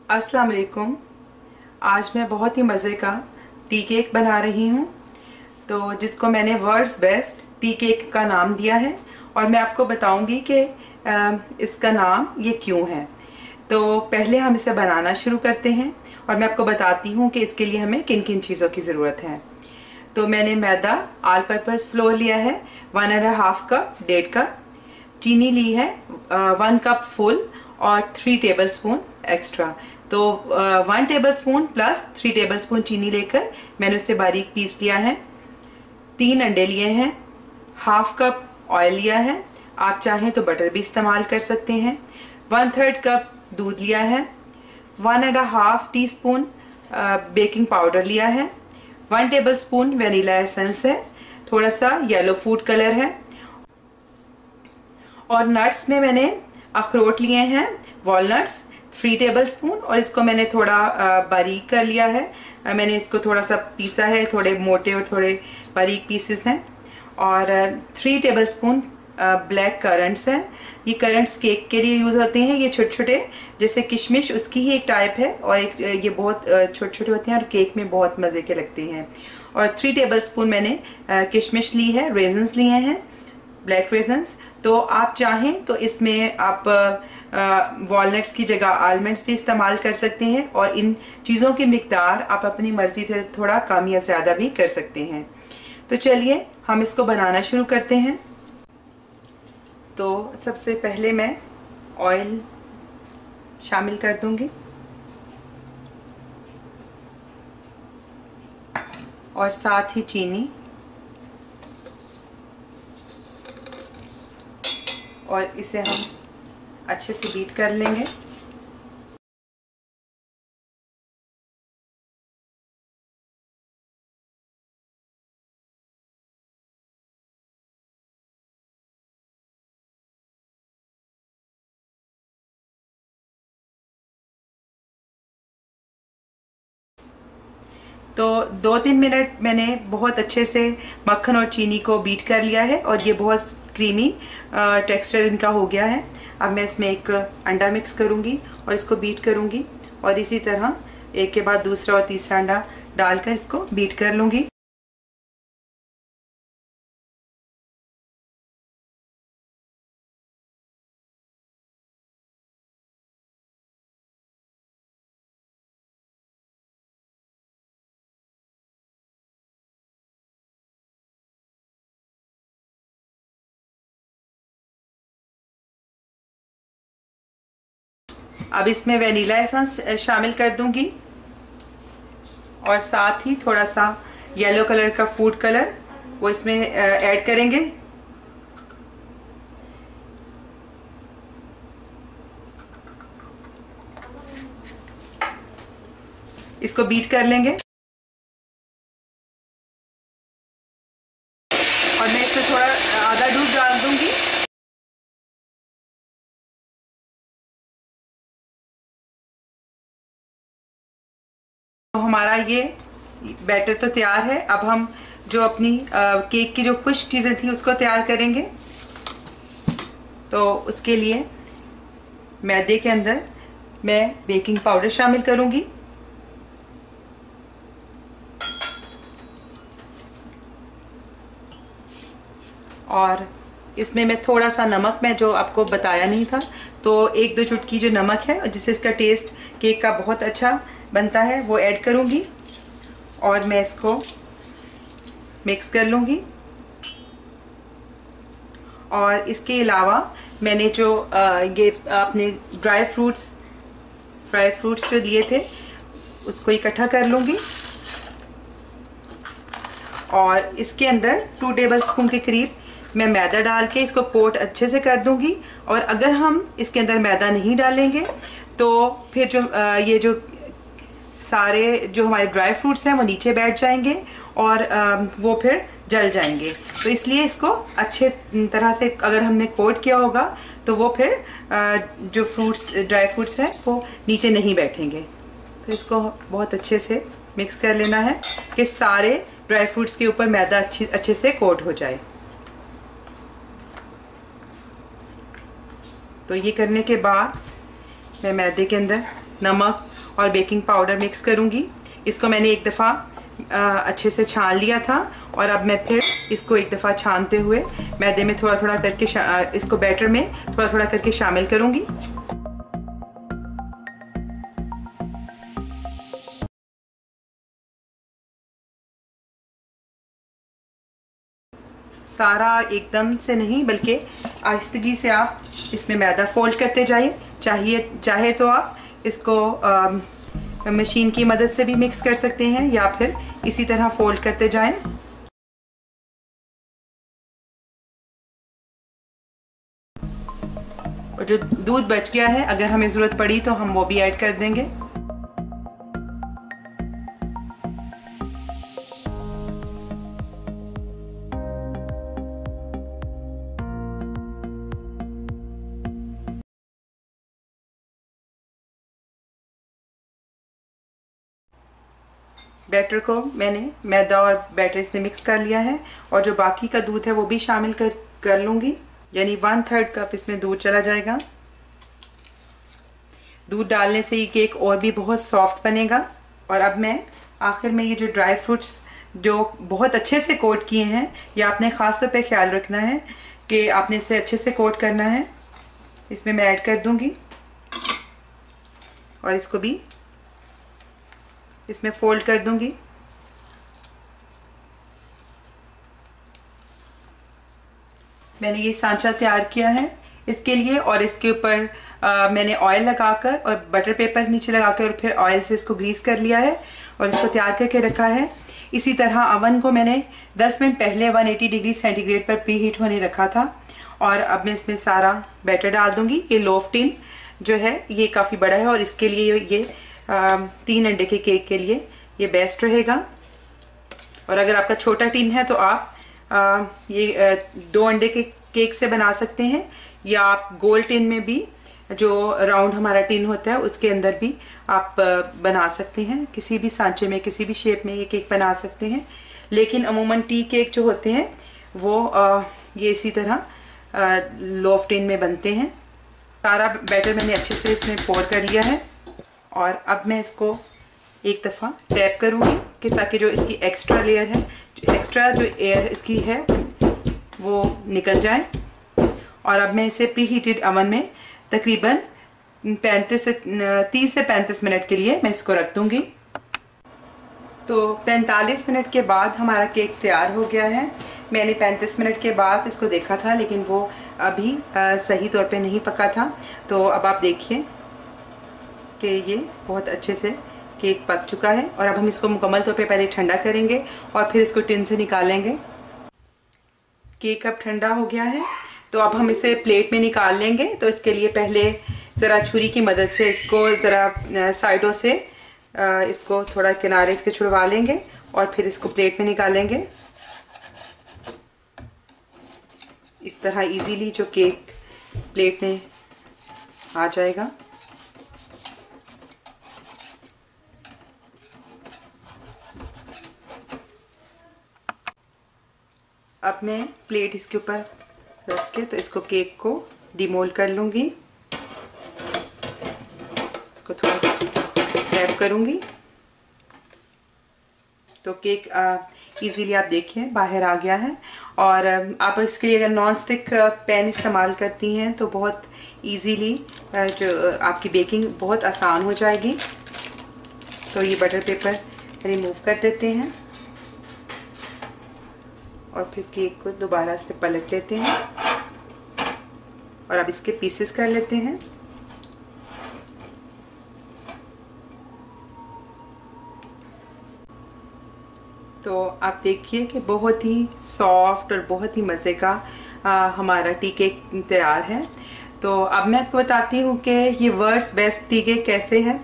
अस्सलाम वालेकुम। आज मैं बहुत ही मज़े का टी केक बना रही हूँ, तो जिसको मैंने वर्ल्ड्स बेस्ट टी केक का नाम दिया है और मैं आपको बताऊंगी कि इसका नाम ये क्यों है। तो पहले हम इसे बनाना शुरू करते हैं और मैं आपको बताती हूँ कि इसके लिए हमें किन किन चीज़ों की ज़रूरत है। तो मैंने मैदा ऑल पर्पज़ फ्लोर लिया है 1.5 कप, 1.5 कप चीनी ली है 1 कप फुल और 3 टेबलस्पून एक्स्ट्रा। तो 1 टेबलस्पून प्लस 3 टेबलस्पून चीनी लेकर मैंने उसे बारीक पीस लिया है। 3 अंडे लिए हैं, हाफ कप ऑयल लिया है, आप चाहें तो बटर भी इस्तेमाल कर सकते हैं। 1/3 कप दूध लिया है, 1.5 टीस्पून बेकिंग पाउडर लिया है, 1 टेबलस्पून वनीला एसेंस है, थोड़ा सा येलो फूड कलर है। और नट्स में मैंने अखरोट लिए हैं, वॉलनट्स 3 टेबलस्पून, और इसको मैंने थोड़ा बारीक कर लिया है। मैंने इसको थोड़ा सा पीसा है, थोड़े मोटे और थोड़े बारीक पीसेस हैं। और 3 टेबलस्पून ब्लैक करंट्स हैं। ये करंट्स केक के लिए यूज़ होते हैं। ये छोटे छोटे, जैसे किशमिश उसकी ही एक टाइप है, और एक ये बहुत छोटे छोटे होते हैं और केक में बहुत मज़े के लगते हैं। और 3 टेबलस्पून मैंने किशमिश ली है, रेजन्स लिए हैं, ब्लैक रेजन्स। तो आप चाहें तो इसमें आप वॉलनट्स की जगह आलमंड्स भी इस्तेमाल कर सकते हैं, और इन चीज़ों की मिकदार आप अपनी मर्ज़ी से थोड़ा कम या ज़्यादा भी कर सकते हैं। तो चलिए हम इसको बनाना शुरू करते हैं। तो सबसे पहले मैं ऑयल शामिल कर दूंगी और साथ ही चीनी, और इसे हम अच्छे से बीट कर लेंगे। तो 2-3 मिनट मैंने बहुत अच्छे से मक्खन और चीनी को बीट कर लिया है और ये बहुत क्रीमी टेक्सचर इनका हो गया है। अब मैं इसमें एक अंडा मिक्स करूंगी और इसको बीट करूंगी, और इसी तरह एक के बाद दूसरा और तीसरा अंडा डालकर इसको बीट कर लूंगी। अब इसमें वेनिला एसेंस शामिल कर दूंगी, और साथ ही थोड़ा सा येलो कलर का फूड कलर वो इसमें ऐड करेंगे। इसको बीट कर लेंगे, और मैं इसमें थोड़ा आधा दूध डाल दूंगी। तो हमारा ये बैटर तो तैयार है। अब हम जो अपनी केक की जो खुश्क चीज़ें थी उसको तैयार करेंगे। तो उसके लिए मैदे के अंदर मैं बेकिंग पाउडर शामिल करूंगी, और इसमें मैं थोड़ा सा नमक, मैं जो आपको बताया नहीं था, तो 1-2 चुटकी जो नमक है जिससे इसका टेस्ट केक का बहुत अच्छा बनता है वो ऐड करूंगी, और मैं इसको मिक्स कर लूँगी। और इसके अलावा मैंने जो ये अपने ड्राई फ्रूट्स जो लिए थे उसको इकट्ठा कर लूँगी, और इसके अंदर 2 टेबलस्पून के करीब मैं मैदा डाल के इसको कोट अच्छे से कर दूंगी। और अगर हम इसके अंदर मैदा नहीं डालेंगे तो फिर जो ये जो सारे जो हमारे ड्राई फ्रूट्स हैं वो नीचे बैठ जाएंगे और वो फिर जल जाएंगे। तो इसलिए इसको अच्छे तरह से अगर हमने कोट किया होगा तो वो फिर जो ड्राई फ्रूट्स हैं वो नीचे नहीं बैठेंगे। तो इसको बहुत अच्छे से मिक्स कर लेना है कि सारे ड्राई फ्रूट्स के ऊपर मैदा अच्छे से कोट हो जाए। तो ये करने के बाद मैं मैदे के अंदर नमक और बेकिंग पाउडर मिक्स करूँगी। इसको मैंने एक दफ़ा अच्छे से छान लिया था और अब मैं फिर इसको एक दफ़ा छानते हुए मैदे में थोड़ा थोड़ा करके इसको बैटर में थोड़ा थोड़ा करके शामिल करूँगी। सारा एकदम से नहीं, बल्कि आहिस्तगी से आप इसमें मैदा फोल्ड करते जाइए। चाहे तो आप इसको मशीन की मदद से भी मिक्स कर सकते हैं या फिर इसी तरह फोल्ड करते जाएं। और जो दूध बच गया है, अगर हमें ज़रूरत पड़ी तो हम वो भी ऐड कर देंगे। बैटर को मैंने मैदा और बैटर इसमें मिक्स कर लिया है और जो बाकी का दूध है वो भी शामिल कर लूँगी, यानी 1/3 कप इसमें दूध चला जाएगा। दूध डालने से ये केक और भी बहुत सॉफ्ट बनेगा। और अब मैं आखिर में ये जो ड्राई फ्रूट्स जो बहुत अच्छे से कोट किए हैं, ये आपने ख़ास तौर पे ख्याल रखना है कि आपने इसे अच्छे से कोट करना है, इसमें मैं ऐड कर दूँगी और इसको भी इसमें फोल्ड कर दूंगी। मैंने ये सांचा तैयार किया है इसके लिए और इसके ऊपर मैंने ऑयल लगाकर और बटर पेपर नीचे लगाकर और फिर ऑयल से इसको ग्रीस कर लिया है और इसको तैयार करके रखा है। इसी तरह अवन को मैंने 10 मिनट पहले 180 डिग्री सेंटीग्रेड पर प्री हीट होने रखा था और अब मैं इसमें सारा बैटर डाल दूंगी। ये लोफ टिन जो है ये काफ़ी बड़ा है और इसके लिए ये 3 अंडे के केक के लिए ये बेस्ट रहेगा। और अगर आपका छोटा टिन है तो आप ये 2 अंडे के केक से बना सकते हैं या आप गोल टिन में भी, जो राउंड हमारा टिन होता है उसके अंदर भी आप बना सकते हैं। किसी भी सांचे में किसी भी शेप में ये केक बना सकते हैं, लेकिन अमूमन टी केक जो होते हैं वो ये इसी तरह लोफ टिन में बनते हैं। सारा बैटर मैंने अच्छे से इसमें पोर कर लिया है और अब मैं इसको एक दफ़ा टैप करूँगी कि ताकि जो इसकी एक्स्ट्रा लेयर है, जो एयर इसकी है वो निकल जाए। और अब मैं इसे प्री हीटेड अवन में तकरीबन 30 से 35 मिनट के लिए मैं इसको रख दूँगी। तो 45 मिनट के बाद हमारा केक तैयार हो गया है। मैंने 35 मिनट के बाद इसको देखा था लेकिन वो अभी सही तौर पे नहीं पका था। तो अब आप देखिए कि ये बहुत अच्छे से केक पक चुका है और अब हम इसको मुकम्मल तौर पे पहले ठंडा करेंगे और फिर इसको टिन से निकालेंगे। केक अब ठंडा हो गया है तो अब हम इसे प्लेट में निकाल लेंगे। तो इसके लिए पहले ज़रा छुरी की मदद से इसको ज़रा साइडों से इसको थोड़ा किनारे इसके छुड़वा लेंगे और फिर इसको प्लेट में निकालेंगे। इस तरह इजीली जो केक प्लेट में आ जाएगा। अब मैं प्लेट इसके ऊपर रख के तो इसको केक को डिमोल्ड कर लूँगी। इसको थोड़ा टैप करूँगी तो केक इजीली आप देखिए बाहर आ गया है। और आप इसके लिए अगर नॉन स्टिक पैन इस्तेमाल करती हैं तो बहुत इजीली जो आपकी बेकिंग बहुत आसान हो जाएगी। तो ये बटर पेपर रिमूव कर देते हैं और फिर केक को दोबारा से पलट लेते हैं और अब इसके पीसेस कर लेते हैं। तो आप देखिए कि बहुत ही सॉफ्ट और बहुत ही मज़े का हमारा टी केक तैयार है। तो अब मैं आपको बताती हूँ कि ये वर्ल्ड्स बेस्ट टी केक कैसे है।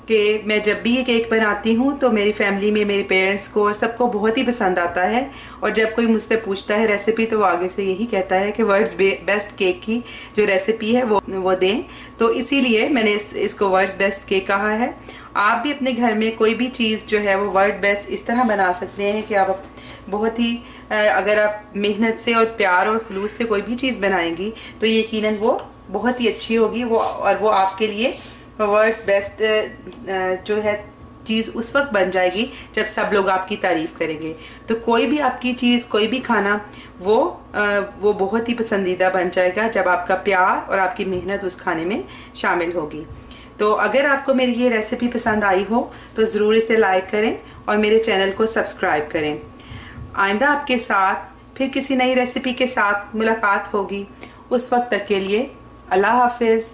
कि मैं जब भी ये केक बनाती हूँ तो मेरी फैमिली में मेरे पेरेंट्स को और सबको बहुत ही पसंद आता है और जब कोई मुझसे पूछता है रेसिपी तो वो आगे से यही कहता है कि वर्ल्ड्स बेस्ट केक की जो रेसिपी है वो दें। तो इसीलिए मैंने इसको वर्ल्ड्स बेस्ट केक कहा है। आप भी अपने घर में कोई भी चीज़ जो है वो वर्ल्ड बेस्ट इस तरह बना सकते हैं कि आप बहुत ही अगर आप मेहनत से और प्यार और खुलूस से कोई भी चीज़ बनाएंगी तो यकीनन वो बहुत ही अच्छी होगी वो और वो आपके लिए वर्ड्स बेस्ट जो है चीज़ उस वक्त बन जाएगी जब सब लोग आपकी तारीफ़ करेंगे। तो कोई भी आपकी चीज़, कोई भी खाना वो बहुत ही पसंदीदा बन जाएगा जब आपका प्यार और आपकी मेहनत उस खाने में शामिल होगी। तो अगर आपको मेरी ये रेसिपी पसंद आई हो तो ज़रूर इसे लाइक करें और मेरे चैनल को सब्सक्राइब करें। आइंदा आपके साथ फिर किसी नई रेसिपी के साथ मुलाकात होगी। उस वक्त तक के लिए अल्लाह हाफिज़।